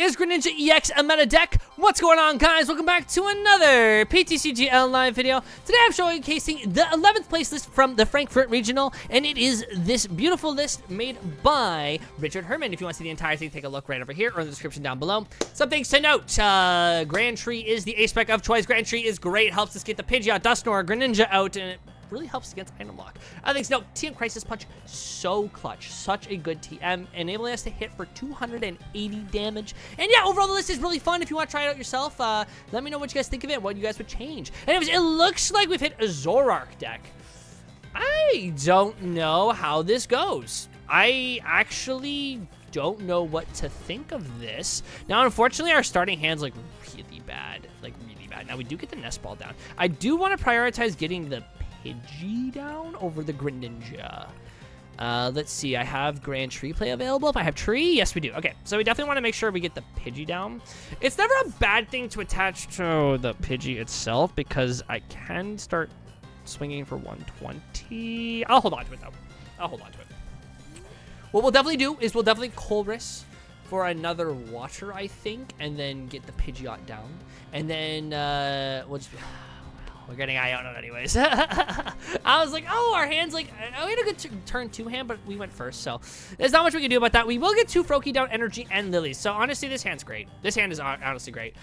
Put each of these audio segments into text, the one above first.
is Greninja EX a meta deck? What's going on, guys? Welcome back to another PTCGL live video. Today I'm showcasing the 11th place list from the Frankfurt Regional, and it is this beautiful list made by Richard Herman. If you want to see the entire thing, take a look right over here or in the description down below. Some things to note, Grand Tree is the A-Spec of choice. Grand Tree is great, helps us get the Pidgeot, Dusknoir, Greninja out, and it really helps against item lock. Other things to note, TM Crisis Punch, so clutch. Such a good TM, enabling us to hit for 280 damage. And yeah, overall the list is really fun. If you want to try it out yourself, let me know what you guys think of it, what you guys would change. Anyways, it looks like we've hit a Zoroark deck. I don't know how this goes. I actually don't know what to think of this. Now, unfortunately, our starting hand's like really bad. Now, we do get the Nest Ball down. I do want to prioritize getting the Pidgey down over the Greninja. Let's see. I have Grand Tree play available. If I have Tree, yes, we do. Okay, so we definitely want to make sure we get the Pidgey down. It's never a bad thing to attach to the Pidgey itself because I can start swinging for 120. I'll hold on to it, though. I'll hold on to it. What we'll definitely do is we'll definitely Colress for another water, I think, and then get the Pidgeot down. And then we'll just be... We're getting Iono anyways. I was like, oh, our hand's like... we had a good turn 2 hand, but we went first, so there's not much we can do about that. We will get 2 Froakie down Energy and Lillie. So honestly, this hand's great. This hand is honestly great.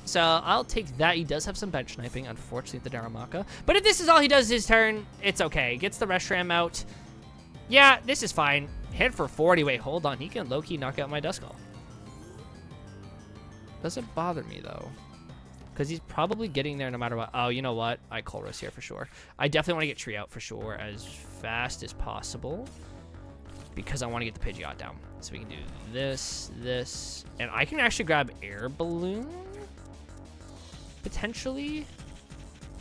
So I'll take that. He does have some bench sniping, unfortunately, the Darumaka. But if this is all he does his turn, it's okay. Gets the Reshiram out. Yeah, this is fine. Hit for 40. Wait, hold on. He can low-key knock out my Duskull. Doesn't bother me, though. Because he's probably getting there no matter what. Oh, you know what? I Colress here for sure. I definitely want to get Tree out for sure as fast as possible. Because I want to get the Pidgeot down. So we can do this, this. And I can actually grab Air Balloon. Potentially.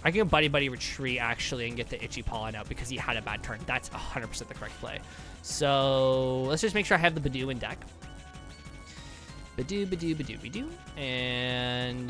I can Buddy-Buddy retreat actually and get the Itchy Pollen out because he had a bad turn. That's 100% the correct play. So let's just make sure I have the Budew in deck. Budew. And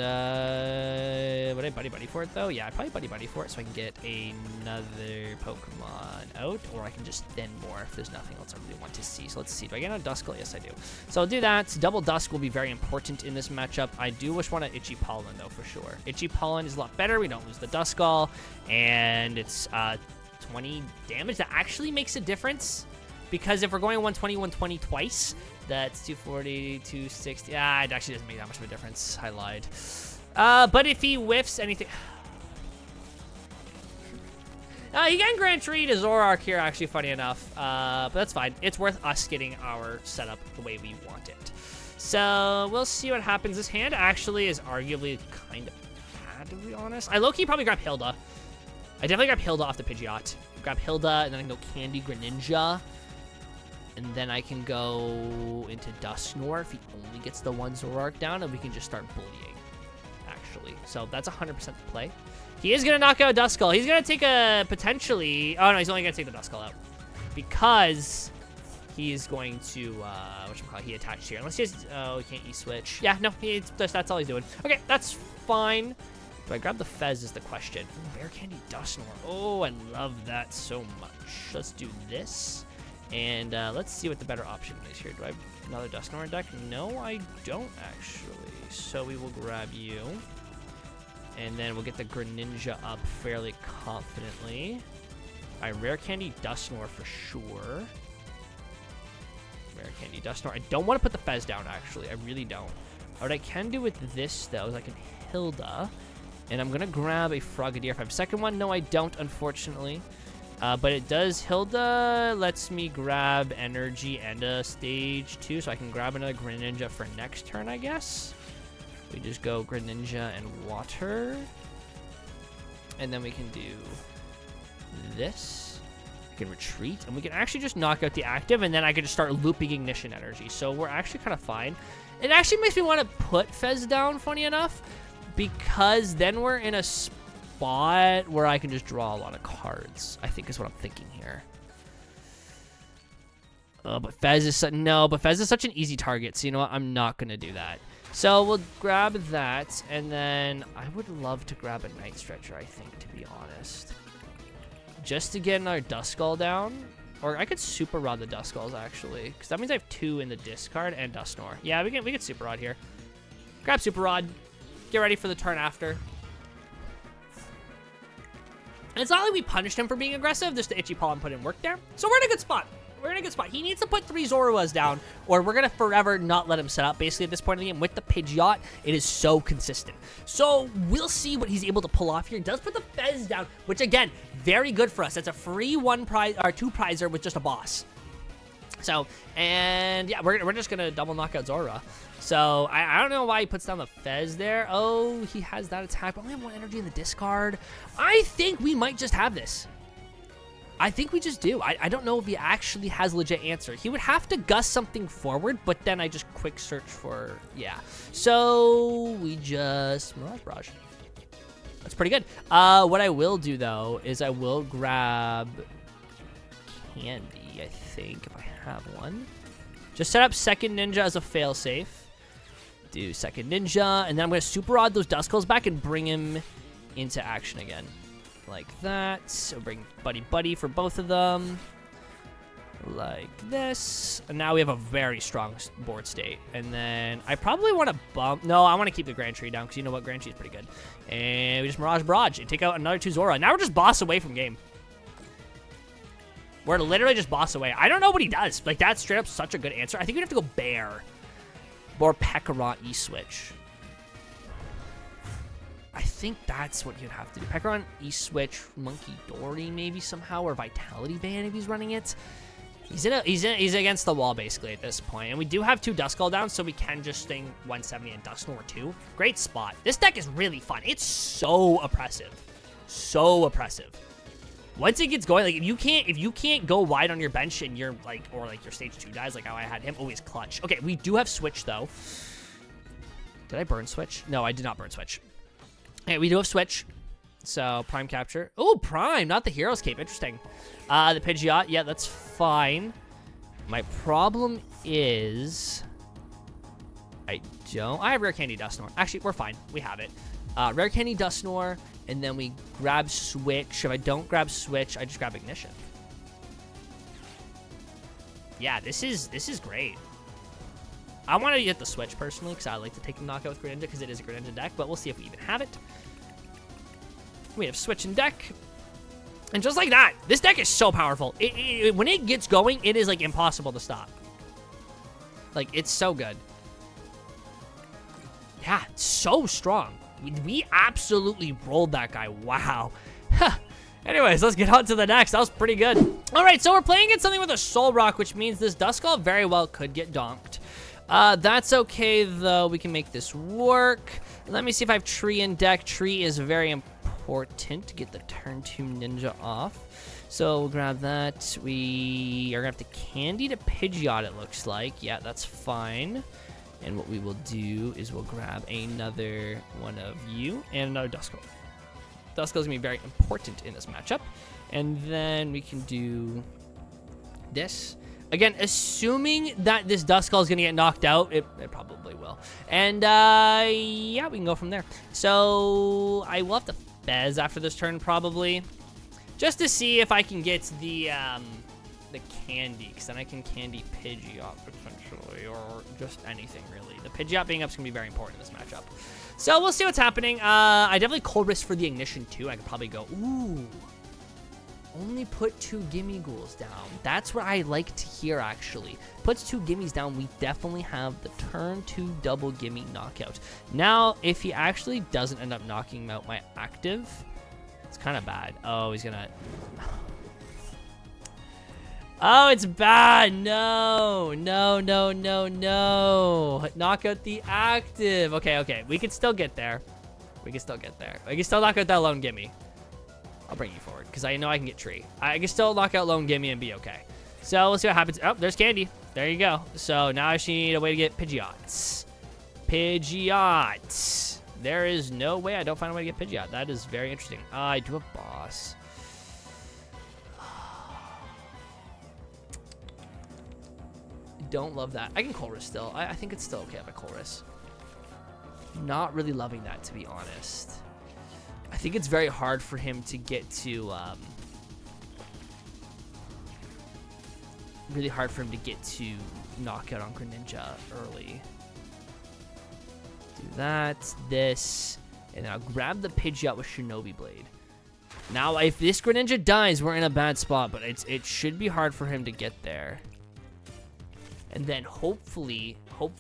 would I Buddy-Buddy for it though? Yeah, I'd probably Buddy-Buddy for it so I can get another Pokemon out, or I can just thin more if there's nothing else I really want to see. So let's see. Do I get a Duskull? Yes, I do. So I'll do that. Double Dusk will be very important in this matchup. I do want an Itchy Pollen though for sure. Itchy Pollen is a lot better. We don't lose the Duskull, and it's 20 damage. That actually makes a difference. Because if we're going 120 twice, that's 240, 260. It actually doesn't make that much of a difference. I lied. But if he whiffs anything... he can Grand Tree to Zoroark here, actually, funny enough. But that's fine. It's worth us getting our setup the way we want it. So we'll see what happens. This hand actually is arguably kind of bad, to be honest. I low-key probably grab Hilda. I definitely grab Hilda off the Pidgeot. Grab Hilda, and then I can go Candy Greninja. And then I can go into Dusknoir if he only gets the one Zoroark down, and we can just start bullying, actually. So that's 100% the play. He is going to knock out Duskull. He's going to take a potentially... Oh, no, he's only going to take the Duskull out. Because he is going to... whatchamacallit, he attached here. Unless he has... Oh, he can't E-switch. Yeah, no, that's all he's doing. Okay, that's fine. Do I grab the Fez is the question. Rare Candy Dusknoir. Oh, I love that so much. Let's do this. And let's see what the better option is here. Do I have another Dusknoir in deck? No, I don't, actually. So we will grab you. And then we'll get the Greninja up fairly confidently. All right, Rare Candy Dusknoir for sure. Rare Candy Dusknoir. I don't want to put the Fez down, actually. I really don't. What I can do with this, though, is I can Hilda. And I'm going to grab a Frogadier if I have a second one. No, I don't, unfortunately. But it does, Hilda lets me grab energy and a stage 2, so I can grab another Greninja for next turn, I guess. We just go Greninja and water. And then we can do this. We can retreat, and we can actually just knock out the active, and then I can just start looping Ignition Energy. So we're actually kind of fine. It actually makes me want to put Fez down, funny enough, because then we're in a spot where I can just draw a lot of cards, I think is what I'm thinking here. But Fez is such an easy target, so you know what? I'm not going to do that. So we'll grab that, and then I would love to grab a Night Stretcher, I think, to be honest. Just to get another Duskull down. Or I could Super Rod the Duskulls, actually. Because that means I have 2 in the discard and Dusknoir. Yeah, we can Super Rod here. Grab Super Rod. Get ready for the turn after. And it's not like we punished him for being aggressive. Just the Itchy Pollen put in work there. So we're in a good spot. We're in a good spot. He needs to put 3 Zoruas down, or we're going to forever not let him set up. Basically, at this point in the game, with the Pidgeot, it is so consistent. So we'll see what he's able to pull off here. He does put the Fez down, which, again, very good for us. That's a free 1 prize, or 2 prizer with just a boss. So, and yeah, we're just going to double knock out Zora. So, I don't know why he puts down the Fez there. Oh, he has that attack, but only have 1 energy in the discard. I think we might just have this. I think we just do. I don't know if he actually has a legit answer. He would have to gust something forward, but then I just quick search for, yeah. So we just Mirage Barrage. That's pretty good. What I will do, though, is I will grab Candy, I think, if I have one. Just set up Second Ninja as a failsafe. Do Second Ninja, and then I'm going to Super Rod those Duskulls back and bring him into action again. Like that. So bring Buddy-Buddy for both of them. Like this. And now we have a very strong board state. And then I probably want to bump. No, I want to keep the Grand Tree down because you know what? Grand Tree is pretty good. And we just Mirage Barrage and take out another 2 Zora. Now we're just boss away from game. We're literally just boss away. I don't know what he does. Like, that's straight up such a good answer. I think we'd have to go Bear. Or Pekaron E-Switch. I think that's what you'd have to do. Pekaron, E-Switch, Monkey Dory maybe somehow, or Vitality Band if he's running it. He's against the wall basically at this point. And we do have 2 Duskull down, so we can just sting 170 and Dusknoir 2. Great spot. This deck is really fun. It's so oppressive. So oppressive. Once it gets going, like if you can't go wide on your bench and you're like, or like your stage 2 dies, like how I had him, always clutch. Okay, we do have Switch though. Did I burn Switch? No, I did not burn Switch. Okay, we do have Switch. So, Prime Capture. Oh, Prime, not the Hero's Cape. Interesting. The Pidgeot. Yeah, that's fine. My problem is I have Rare Candy Dusknoir. Actually, we're fine. We have it. Rare Candy Dusknoir, and then we grab Switch. If I don't grab Switch, I just grab Ignition. Yeah, this is great. I want to get the Switch, personally, because I like to take the knockout with Greninja, because it is a Greninja deck, but we'll see if we even have it. We have Switch in deck. And just like that, this deck is so powerful. When it gets going, it is, like, impossible to stop. Like, it's so good. Yeah, it's so strong. We absolutely rolled that guy. Wow. Anyways, let's get on to the next. That was pretty good. All right, so we're playing against something with a Solrock, which means this Duskull very well could get donked. That's okay, though. We can make this work. Let me see if I have Tree in deck. Tree is very important to get the turn 2 Ninja off. So we'll grab that. We are going to have to Candy to Pidgeot, it looks like. Yeah, that's fine. And what we will do is we'll grab another one of you and another Duskull. Duskull's going to be very important in this matchup. And then we can do this. Again, assuming that this Duskull is going to get knocked out, it probably will. And, yeah, we can go from there. So, I will have to Fez after this turn, probably. Just to see if I can get the Candy, because then I can Candy Pidgeot, potentially, or just anything, really. The Pidgeot being up is going to be very important in this matchup. So, we'll see what's happening. I definitely Colress for the Ignition, too. I could probably go, ooh. Only put 2 Gimme Ghouls down. That's what I like to hear, actually. Puts 2 Gimmies down, we definitely have the turn 2 double Gimme knockout. Now, if he actually doesn't end up knocking out my active, it's kind of bad. Oh, he's gonna... Oh, it's bad. No. No, no, no, no. Knock out the active. Okay, okay. We can still get there. We can still get there. I can still knock out that lone Gimme. I'll bring you forward, because I know I can get Tree. I can still knock out lone Gimme and be okay. So, let's see what happens. Oh, there's Candy. There you go. So, now I just need a way to get Pidgeots. Pidgeot. There is no way I don't find a way to get Pidgeot. That is very interesting. I do have Boss. Don't love that. I can Colress still. I think it's still okay if I Colress. Not really loving that, to be honest. I think it's very hard for him to get to really hard for him to get to knockout on Greninja early. Do that, this, and then I'll grab the Pidgeot with Shinobi Blade. Now, if this Greninja dies, we're in a bad spot, but it should be hard for him to get there. And then hopefully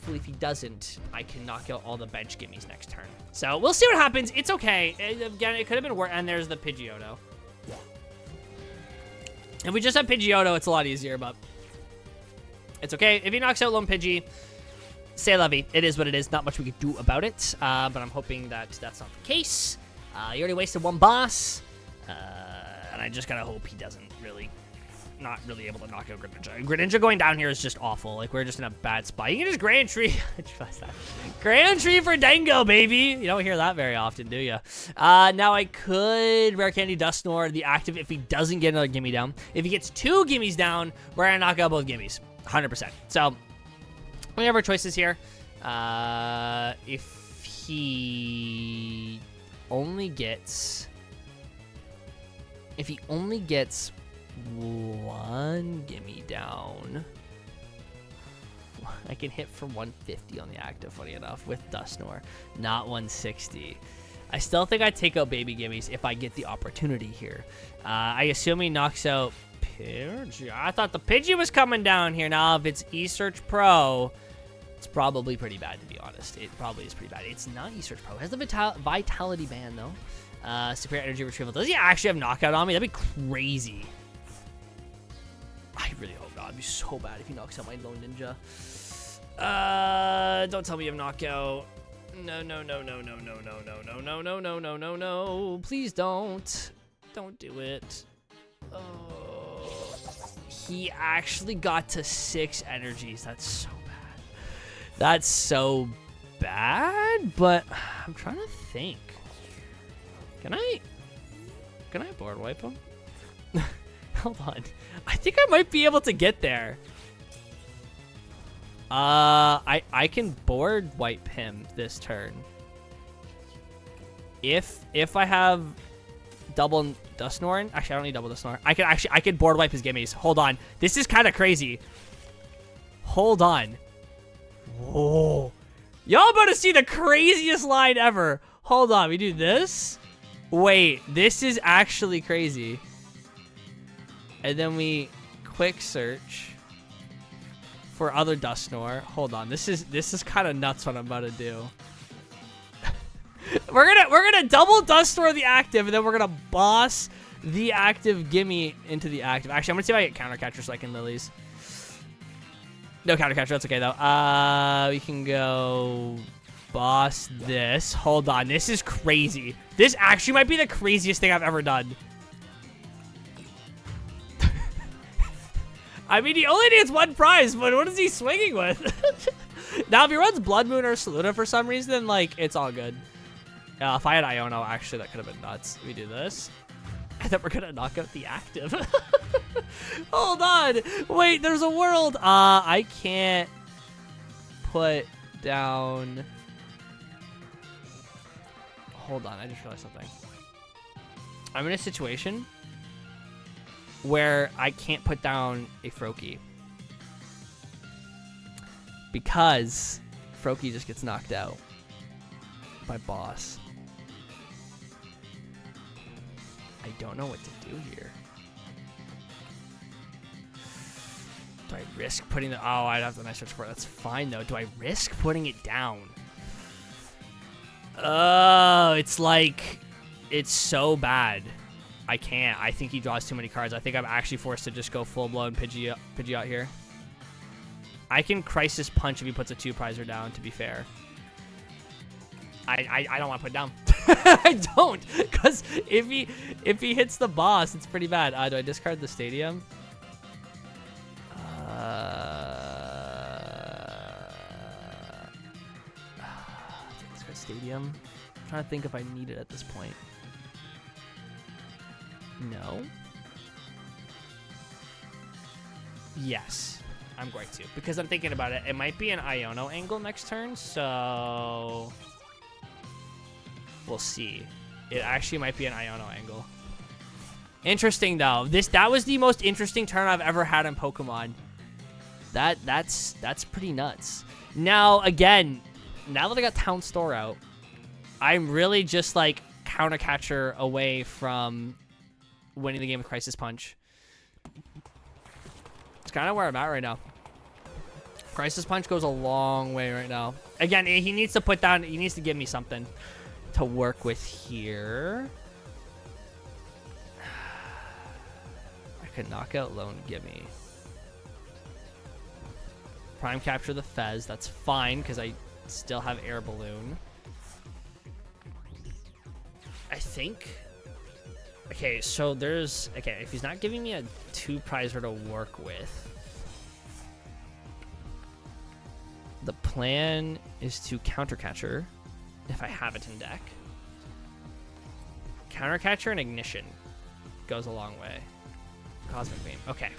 if he doesn't, I can knock out all the bench gimmies next turn. So we'll see what happens. It's okay. Again, it could have been worse. And there's the Pidgeotto. If we just have Pidgeotto, it's a lot easier, but it's okay. If he knocks out Lone Pidgey, c'est la vie. It is what it is. Not much we could do about it, but I'm hoping that that's not the case. You already wasted one boss, and I just gotta hope he doesn't really... not really able to knock out Greninja. Greninja going down here is just awful. Like, we're just in a bad spot. You can just Grand Tree. Trust that. Grand Tree for Dango, baby. You don't hear that very often, do you? Now I could Rare Candy Dusknoir the active if he doesn't get another gimme down. If he gets 2 gimmies down, we're going to knock out both gimmies. 100%. So, we have our choices here. If he only gets... one gimme down, I can hit for 150 on the active, funny enough, with Dusknoir, not 160. I still think I'd take out baby gimmies if I get the opportunity here. I assume he knocks out Pidgey. I thought the Pidgey was coming down here. Now, if it's eSearch Pro, it's probably pretty bad, to be honest. It probably is pretty bad. It's not eSearch Pro. It has the Vitality Band, though. Superior Energy Retrieval. Does he actually have knockout on me? That'd be crazy. I really hope not. It'd be so bad if he knocks out my Lone Ninja. Don't tell me you have knockout. No. Please don't. Don't do it. Oh. He actually got to 6 energies. That's so bad. That's so bad, but I'm trying to think. Can I board wipe him? Hold on. I think I might be able to get there. I can board wipe him this turn. If I have double Dusknoir, actually I don't need double Dusknoir. I can board wipe his gimmies. Hold on. This is kind of crazy. Hold on. Whoa. Y'all about to see the craziest line ever. Hold on. We do this. Wait, this is actually crazy. And then we quick search for other Dusknoir. Hold on, this is kind of nuts what I'm about to do. we're gonna double Dusknoir the active, and then we're gonna boss the active gimme into the active. Actually, I'm gonna see if I get counter catcher so I can Lilies. No counter catcher, that's okay though. We can go boss this. Hold on, this is crazy. This actually might be the craziest thing I've ever done. I mean, he only needs 1 prize, but what is he swinging with? Now, if he runs Blood Moon or Saluna for some reason, then, like, it's all good. If I had Iono, actually, that could have been nuts. We do this. I thought we're going to knock out the active. Hold on. Wait, there's a world. I can't put down... Hold on, I just realized something. I'm in a situation where I can't put down a Froakie because Froakie just gets knocked out by boss. I don't know what to do here. Do I risk putting the... Oh, I'd have the Night Stretcher for it. That's fine, though. Do I risk putting it down? Oh, it's like... It's so bad. I can't. I think he draws too many cards. I think I'm actually forced to just go full-blown Pidgeot here. I can Crisis Punch if he puts a 2-prizer down, to be fair. I don't want to put it down. I don't, because if he hits the boss, it's pretty bad. Do I discard the Stadium? Discard Stadium. I'm trying to think if I need it at this point. No. Yes, I'm going to, because I'm thinking about it. It might be an Iono angle next turn, so we'll see. It actually might be an Iono angle. Interesting though. That was the most interesting turn I've ever had in Pokemon. That's pretty nuts. Now, again, now that I got Town Store out, I'm really just like counter catcher away from winning the game with Crisis Punch. It's kind of where I'm at right now. Crisis Punch goes a long way right now. Again, he needs to put down, he needs to give me something to work with here. I could knock out Lone Gimme. Prime capture the Fez. That's fine because I still have Air Balloon. I think. Okay, so there's. Okay, if he's not giving me a 2 prizer to work with, the plan is to counter catcher if I have it in deck. Counter catcher and Ignition goes a long way. Cosmic Beam. Okay.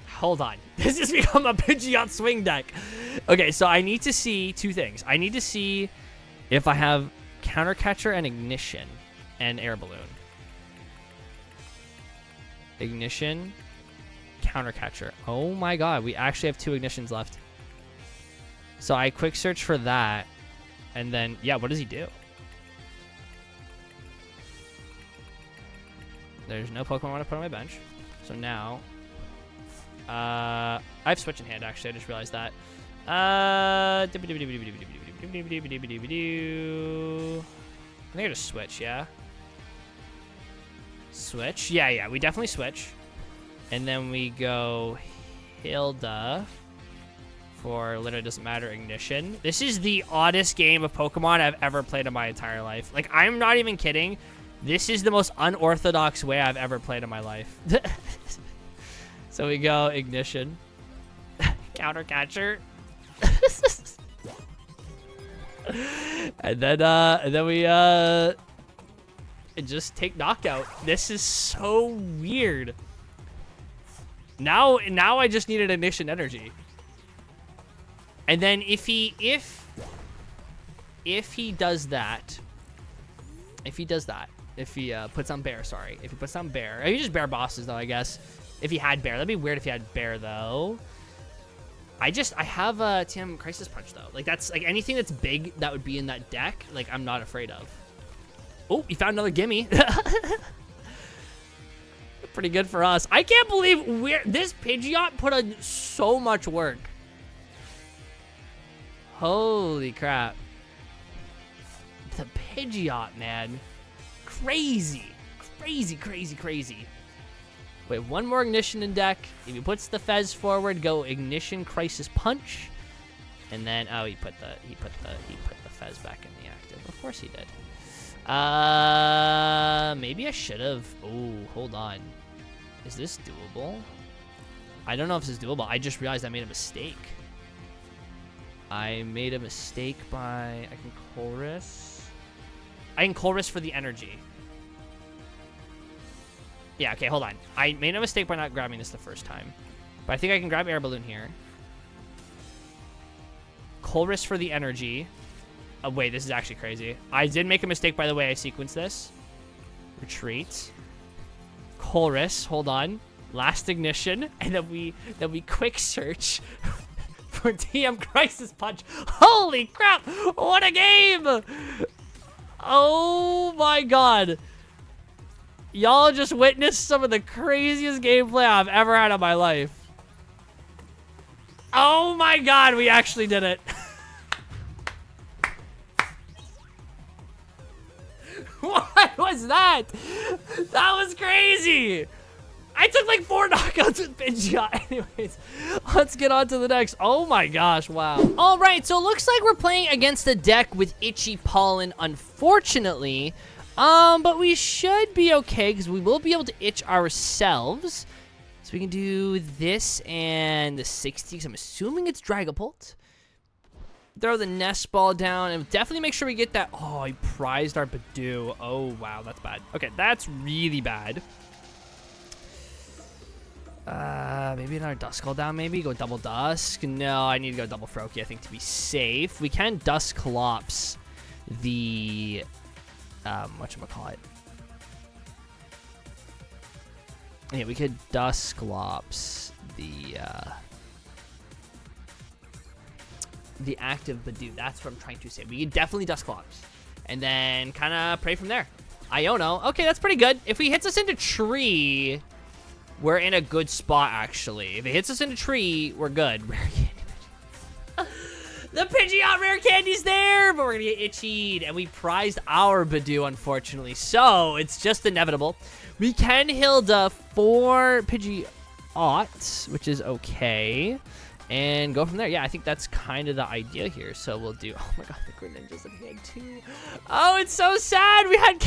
Hold on. This has become a Pidgeot swing deck. Okay, so I need to see 2 things. I need to see if I have counter catcher and Ignition and Air Balloon. Ignition, counter catcher. Oh my god, we actually have 2 Ignitions left. So I quick search for that, and then, yeah, what does he do? There's no Pokemon I want to put on my bench. So now, I have Switch in hand, actually. I just realized that. I think I just switch, yeah? Switch? Yeah, we definitely switch. And then we go Hilda for literally doesn't matter, Ignition. This is the oddest game of Pokemon I've ever played in my entire life. Like, I'm not even kidding. This is the most unorthodox way I've ever played in my life. So we go Ignition. Counter catcher. and then we just take knockout. This is so weird. Now I just need an Ignition Energy. And then if he does that, if he puts on Bear, sorry. If he puts on Bear, he just Bear bosses though, I guess. If he had Bear, that'd be weird if he had Bear though. I have a TM Crisis Punch though. Like that's like anything that's big that would be in that deck. Like I'm not afraid of. Oh, he found another gimme. Pretty good for us. I can't believe this Pidgeot put in so much work. Holy crap. The Pidgeot, man. Crazy. Crazy. Wait, 1 more Ignition in deck. If he puts the Fez forward, go Ignition Crisis Punch. And then he put the Fez back in the active. Of course he did. Maybe I should have. Oh, hold on. Is this doable? I don't know if this is doable. I just realized I made a mistake. I made a mistake by... I can Colress. I can Colress for the energy. Yeah, okay, hold on. I made a mistake by not grabbing this the first time. But I think I can grab Air Balloon here. Colress for the energy. Oh, wait, this is actually crazy. I did make a mistake by the way I sequenced this. Retreat. Colress, hold on. Last Ignition. And then we quick search for TM Crisis Punch. Holy crap! What a game! Oh my god. Y'all just witnessed some of the craziest gameplay I've ever had in my life. Oh my god, we actually did it. What was that? That was crazy. I took like 4 knockouts with Pidgeot. Anyways, let's get on to the next. Oh my gosh, wow. All right, so it looks like we're playing against a deck with Itchy Pollen, unfortunately. But we should be okay because we will be able to itch ourselves. So we can do this and the 60, because I'm assuming it's Dragapult. Throw the Nest Ball down and definitely make sure we get that. Oh, he prized our Budew. Oh, wow, that's bad. Okay, that's really bad. Maybe another Duskull down, maybe? Go double Dusk? No, I need to go double Froakie, I think, to be safe. We can Dusclops the... whatchamacallit? Yeah, we could Dusclops the, the active Budew. That's what I'm trying to say. We can definitely Dusclops. And then kind of pray from there. Iono. Okay, that's pretty good. If he hits us into tree, we're in a good spot, actually. If it hits us into tree, we're good. Rare Candy. The Pidgeot Rare Candy's there, but we're going to get itchied. And we prized our Budew, unfortunately. So, it's just inevitable. We can Hilda for Pidgeot, which is okay. And go from there. Yeah, I think that's kind of the idea here. So we'll do... Oh my god, the Greninja's in MEG too. Oh, it's so sad. We had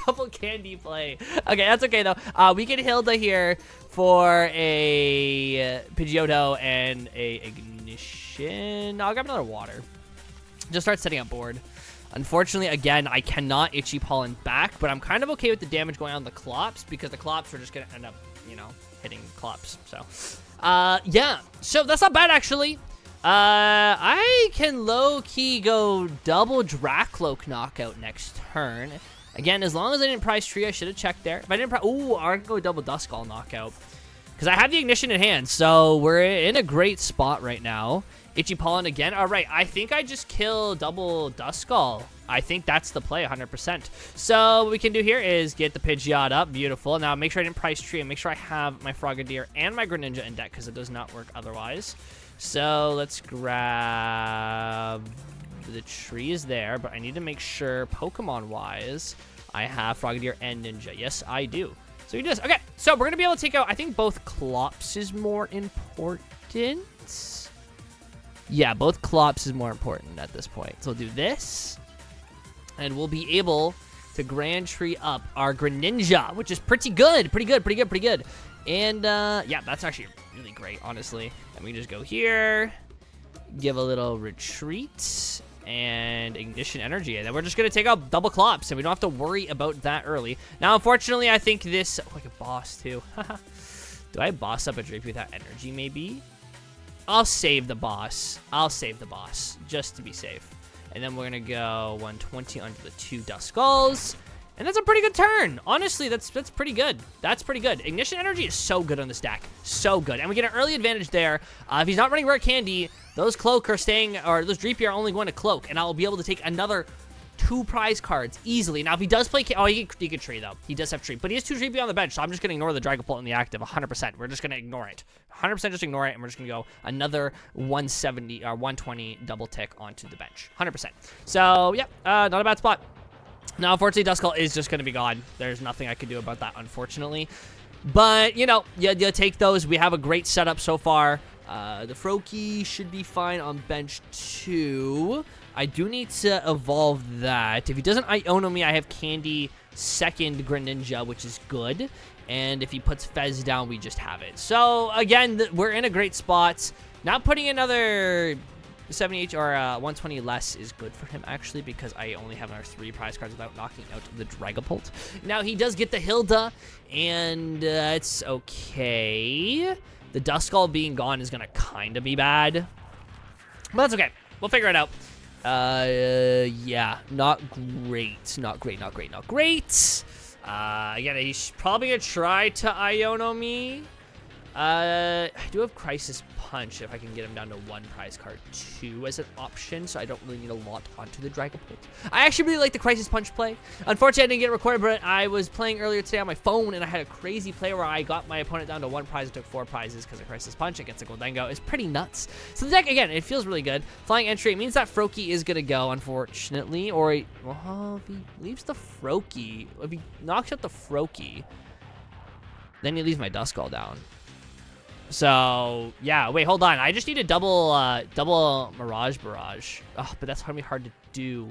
double candy play. Okay, that's okay though. We can Hilda here for a Pidgeotto and a Ignition. I'll grab another water. Just start setting up board. Unfortunately, again, I cannot Itchy Pollen back, but I'm kind of okay with the damage going on the Clops because the Clops are just going to end up, you know, hitting Clops. So... yeah, so that's not bad, actually. I can low-key go double Dracloak knockout next turn. Again, as long as I didn't prize tree, I should have checked there. If I didn't prize... Ooh, I can go double Duskull knockout. Because I have the Ignition in hand, so we're in a great spot right now. Itchy Pollen again. All right, I think I just kill double Duskull. I think that's the play, 100%. So what we can do here is get the Pidgeot up. Beautiful. Now, make sure I didn't prize tree and make sure I have my Frogadier and my Greninja in deck because it does not work otherwise. So let's grab... The tree is there, but I need to make sure Pokemon-wise I have Frogadier and Ninja. Yes, I do. So he does. Okay, so we're going to be able to take out... I think both Clops is more important. Yeah, both Clops is more important at this point. So we'll do this. And we'll be able to Grand Tree up our Greninja, which is pretty good. Pretty good. And, yeah, that's actually really great, honestly. And we just go here, give a little retreat, and Ignition Energy. And then we're just going to take out double Clops, and we don't have to worry about that early. Now, unfortunately, I think this... Oh, I can boss, too. Do I boss up a Drapey without energy, maybe? I'll save the boss. Just to be safe. And then we're going to go 120 onto the 2 Duskulls. And that's a pretty good turn. Honestly, that's pretty good. That's pretty good. Ignition Energy is so good on this deck. So good. And we get an early advantage there. If he's not running Rare Candy, those Cloak are staying, or those Dreepy are only going to Cloak. And I'll be able to take another 2 prize cards easily. Now, if he does play... Oh, he can Tree, though. He does have Tree. But he has 2 Dreepy on the bench, so I'm just going to ignore the Dragapult in the active 100%. We're just going to ignore it. 100% just ignore it, and we're just going to go another 170 or 120 double tick onto the bench. 100%. So, yeah, not a bad spot. Now, unfortunately, Duskull is just going to be gone. There's nothing I can do about that, unfortunately. But, you know, you take those. We have a great setup so far. The Froakie should be fine on bench 2. I do need to evolve that. If he doesn't Iono me, I have Candy second Greninja, which is good. And if he puts Fez down, we just have it. So, again, we're in a great spot. Not putting another 70 or 120 less is good for him, actually, because I only have another 3 prize cards without knocking out the Dragapult. Now, he does get the Hilda, and it's okay. The Duskull being gone is going to kind of be bad. But that's okay. We'll figure it out. Yeah, not great. Again, he's probably going to try to Iono me. I do have Crisis Punch if I can get him down to 1 prize card 2 as an option, so I don't really need a lot onto the Dragapult. I actually really like the Crisis Punch play. Unfortunately, I didn't get it recorded, but I was playing earlier today on my phone, and I had a crazy play where I got my opponent down to 1 prize and took 4 prizes because of Crisis Punch against a Goldengo. It's pretty nuts. So the deck, again, it feels really good. Flying Entry, it means that Froakie is going to go, unfortunately, or well, if he leaves the Froakie, if he knocks out the Froakie, then he leaves my Duskull down. So, yeah, wait, hold on. I just need a double Mirage Barrage. Oh, but that's going to be hard to do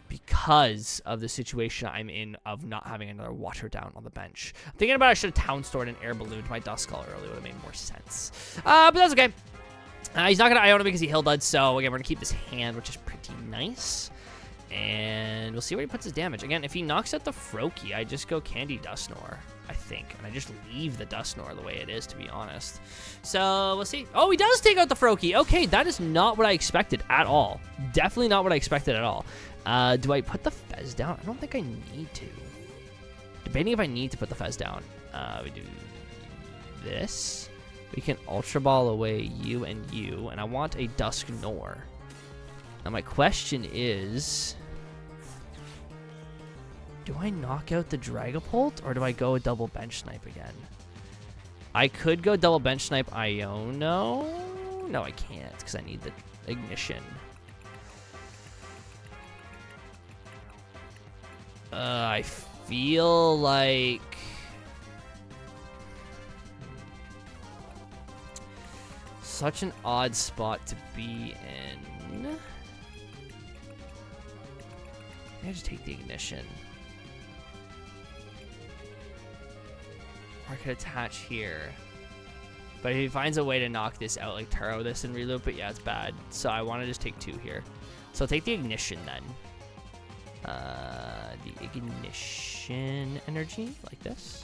because of the situation I'm in of not having another Water Down on the bench. I'm thinking about I should have Town Stored an Air Balloon to my Duskull early. Would have made more sense. But that's okay. He's not going to Iono because he Hildud, so again, we're going to keep this hand, which is pretty nice. And we'll see where he puts his damage. Again, if he knocks out the Froakie, I just go Candy Dusknoir, I think. And I just leave the Dusknoir the way it is, to be honest. So, we'll see. Oh, he does take out the Froakie. Okay, that is not what I expected at all. Definitely not what I expected at all. Do I put the Fez down? I don't think I need to. Debating if I need to put the Fez down. We do this. We can Ultra Ball away you and you. And I want a Dusknoir. Now my question is, do I knock out the Dragapult or do I go a double bench snipe again? I could go double bench snipe Iono. No, I can't because I need the Ignition. I feel like such an odd spot to be in. I just take the Ignition. Or I could attach here. But if he finds a way to knock this out, like Turo this and reloop it, yeah, it's bad. So I want to just take 2 here. So I'll take the Ignition then. The Ignition Energy, like this.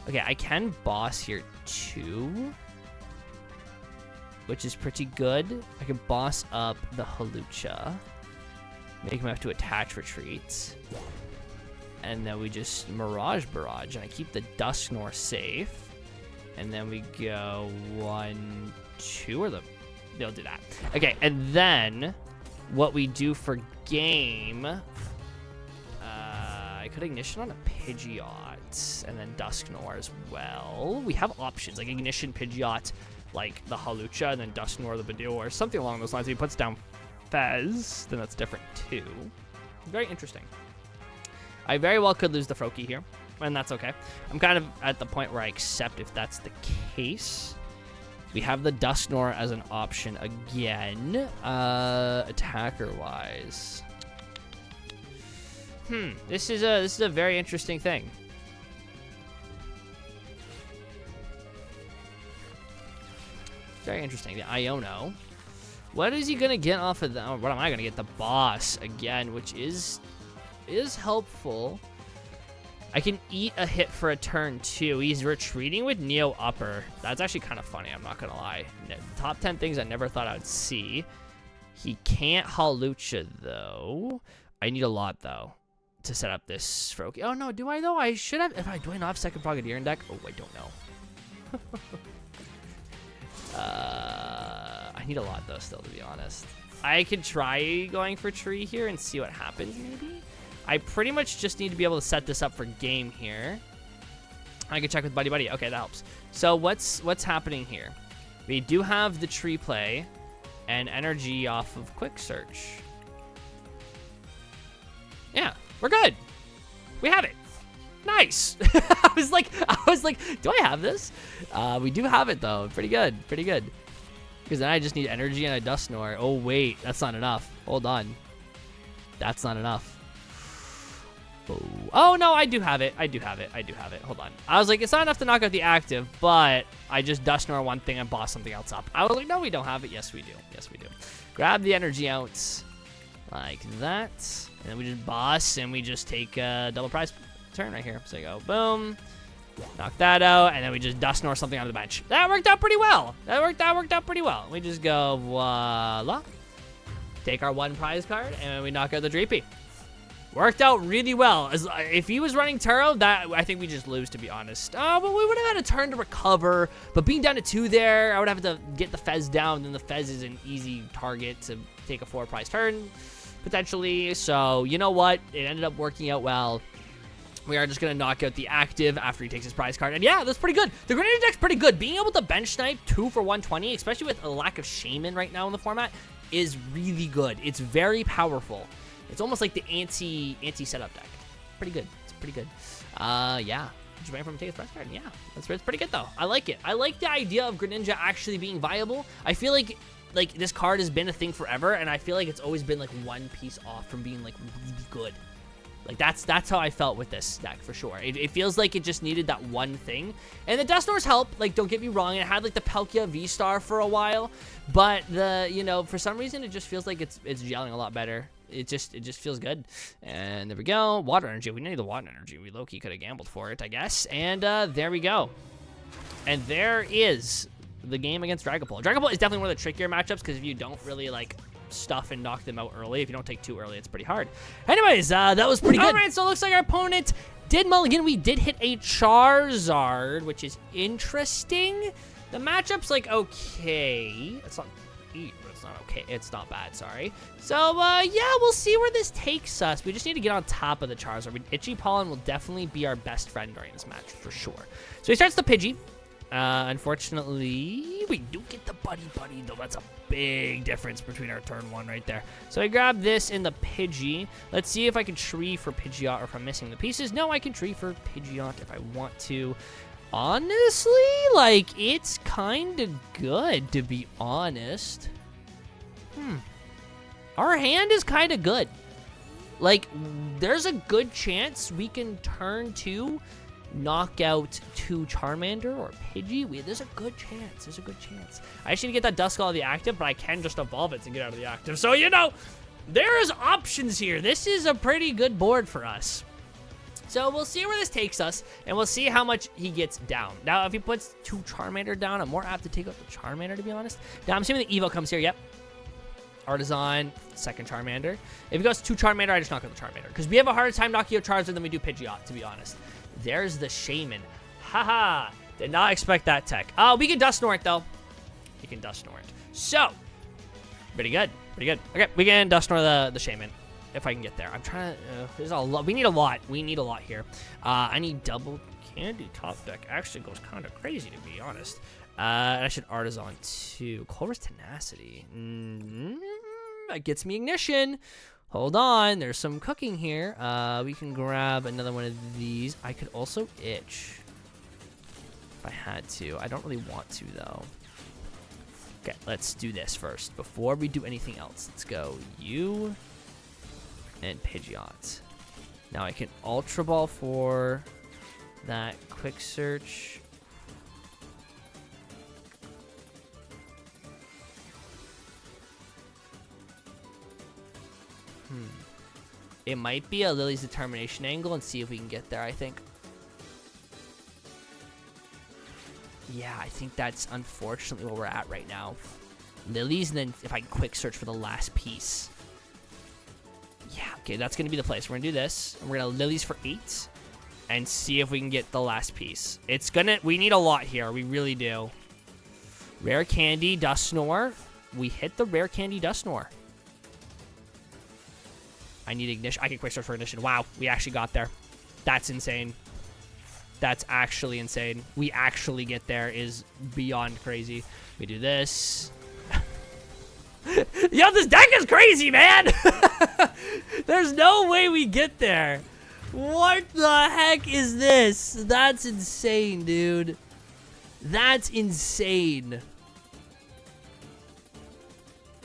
Okay, I can boss here too, which is pretty good. I can boss up the Hawlucha, make him have to attach retreats, and then we just Mirage Barrage, and I keep the Dusknoir safe, and then we go 1, 2, or they'll do that. Okay, and then what we do for game, I could Ignition on a Pidgeot, and then Dusknoir as well. We have options, like Ignition Pidgeot, like the Hawlucha, and then Dusknoir the Budew, or something along those lines. If he puts down Fez, then that's different too. Very interesting. I very well could lose the Froakie here, and that's okay. I'm kind of at the point where I accept if that's the case. We have the Dusknoir as an option again, attacker-wise. This is a very interesting thing. Very interesting. The Iono. What is he gonna get off of the? Oh, what am I gonna get? The boss again, which is helpful. I can eat a hit for a turn too. He's retreating with Neo Upper. That's actually kind of funny. I'm not gonna lie. Top 10 things I never thought I would see. He can't Hawlucha though. I need a lot though to set up this Froakie. Oh no, do I though? I should have. Do I not have second Frogadier in deck? Oh, I don't know. I need a lot though still, to be honest. I could try going for Tree here and see what happens maybe. I pretty much just need to be able to set this up for game here. I can check with Buddy-Buddy. Okay, that helps. So what's happening here? We do have the Tree play and energy off of Quick Search. Yeah, we're good. We have it. Nice. I was like, do I have this? We do have it though. Pretty good. Pretty good. Because then I just need energy and a Dusknoir. Oh wait, that's not enough. Hold on. That's not enough. Oh no, I do have it. I do have it. Hold on. I was like, it's not enough to knock out the active, but I just Dusknoir one thing and boss something else up. I was like, no, we don't have it. Yes, we do. Yes, we do. Grab the energy out like that. And then we just boss and we just take a double prize turn right here. So you go boom, knock that out, and then we just Dusknoir something on the bench. That worked out pretty well. That worked out pretty well. We just go voila, take our 1 prize card, and we knock out the Dreepy. Worked out really well. If he was running Turo, that I think we just lose, to be honest. But we would have had a turn to recover. But being down to 2 there, I would have to get the Fez down. Then the Fez is an easy target to take a 4 prize turn, potentially. So, you know what? It ended up working out well. We are just going to knock out the active after he takes his prize card. And yeah, that's pretty good. The Greninja deck's pretty good. Being able to bench snipe 2 for 120, especially with a lack of Shaman right now in the format, is really good. It's very powerful. It's almost like the anti-setup deck. Pretty good. It's pretty good. Yeah. Just ran from take his prize card. Yeah, it's pretty good though. I like it. I like the idea of Greninja actually being viable. I feel like this card has been a thing forever, and I feel like it's always been like one piece off from being like really good. Like that's how I felt with this deck for sure. It feels like it just needed that one thing. And the Dusknoir's help, like don't get me wrong, it had like the Palkia V-Star for a while, but for some reason it just feels like it's gelling a lot better. It just feels good. And there we go. Water energy. We need the water energy. We low-key could have gambled for it, I guess. And there we go. And there is the game against Dragapult. Dragapult is definitely one of the trickier matchups because if you don't really like stuff and knock them out early, if you don't take 2 early, it's pretty hard. Anyways, that was pretty good. All right, so it looks like our opponent did mulligan. We did hit a Charizard, which is interesting. The matchup's like okay. It's not 8, but it's not okay. It's not bad, sorry. So, yeah, we'll see where this takes us. We just need to get on top of the Charizard. Itchy Pollen will definitely be our best friend during this match, for sure. So he starts the Pidgey. Unfortunately, we do get the Buddy-Buddy, though. That's a big difference between our turn 1 right there. So I grab this in the Pidgey. Let's see if I can tree for Pidgeot or if I'm missing the pieces. No, I can tree for Pidgeot if I want to. Honestly, like, it's kind of good, to be honest. Our hand is kind of good. Like, there's a good chance we can turn 2, knock out 2 Charmander or Pidgey. There's a good chance. There's a good chance. I actually need to get that Duskull out of the active, but I can just evolve it to get out of the active. So, you know, there is options here. This is a pretty good board for us. So we'll see where this takes us, and we'll see how much he gets down. Now, if he puts 2 Charmander down, I'm more apt to take out the Charmander, to be honest. Now, I'm assuming the Evo comes here. Yep. Artisan, second Charmander. If he goes 2 Charmander, I just knock out the Charmander. Because we have a harder time knocking out Charizard than we do Pidgeot, to be honest. There's the Shaman. Haha. Did not expect that tech. Oh, we can Dusknoir it, though. We can Dusknoir it. So, pretty good. Pretty good. Okay, we can Dusknoir the Shaman. If I can get there. I'm trying to... there's a lot. We need a lot. We need a lot here. I need double candy top deck. Actually goes kind of crazy, to be honest. I should Artisan too. Colress Tenacity. That gets me Ignition. Hold on. There's some cooking here. We can grab another one of these. I could also Itch. If I had to. I don't really want to, though. Okay, let's do this first. Before we do anything else. Let's go. You... and Pidgeot. Now I can Ultra Ball for that Quick Search. It might be a Lily's Determination angle and see if we can get there, I think. Yeah, I think that's unfortunately where we're at right now. Lily's, and then if I can Quick Search for the last piece. Yeah, okay, that's going to be the place. We're going to do this. And we're going to Lily's for 8 and see if we can get the last piece. It's going to... we need a lot here. We really do. Rare Candy, Dusknoir. We hit the Rare Candy Dusknoir. I need Ignition. I can Quick Search for Ignition. Wow, we actually got there. That's insane. That's actually insane. We actually get there is beyond crazy. We do this. Yo, this deck is crazy, man! There's no way we get there. What the heck is this? That's insane, dude. That's insane.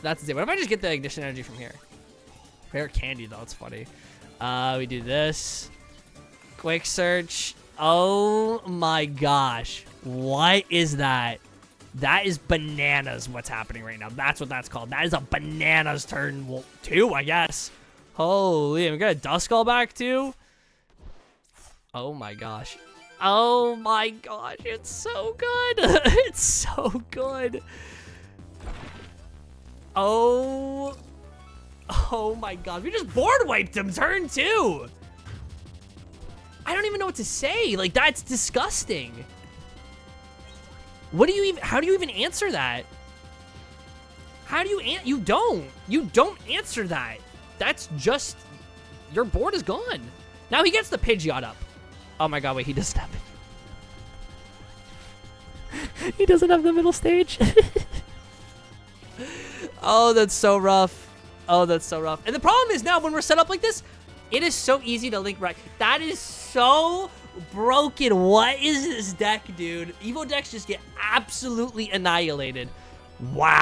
That's insane. What if I just get the Ignition Energy from here? Rare Candy, though. It's funny. We do this. Quick Search. Oh, my gosh. What is that? That is bananas what's happening right now. That's what that's called. That is a bananas turn 2, I guess. Holy, we got a Duskull back too? Oh my gosh. Oh my gosh, it's so good. It's so good. Oh my god. We just board wiped him turn 2. I don't even know what to say. Like, that's disgusting. What do you even... how do you even answer that? How do you... you don't. You don't answer that. That's just... your board is gone. Now he gets the Pidgeot up. Oh my god, wait, he doesn't have it. He doesn't have the middle stage. Oh, that's so rough. Oh, that's so rough. And the problem is now when we're set up like this, it is so easy to link right. That is so broken. What is this deck, dude? Evo decks just get absolutely annihilated. Wow.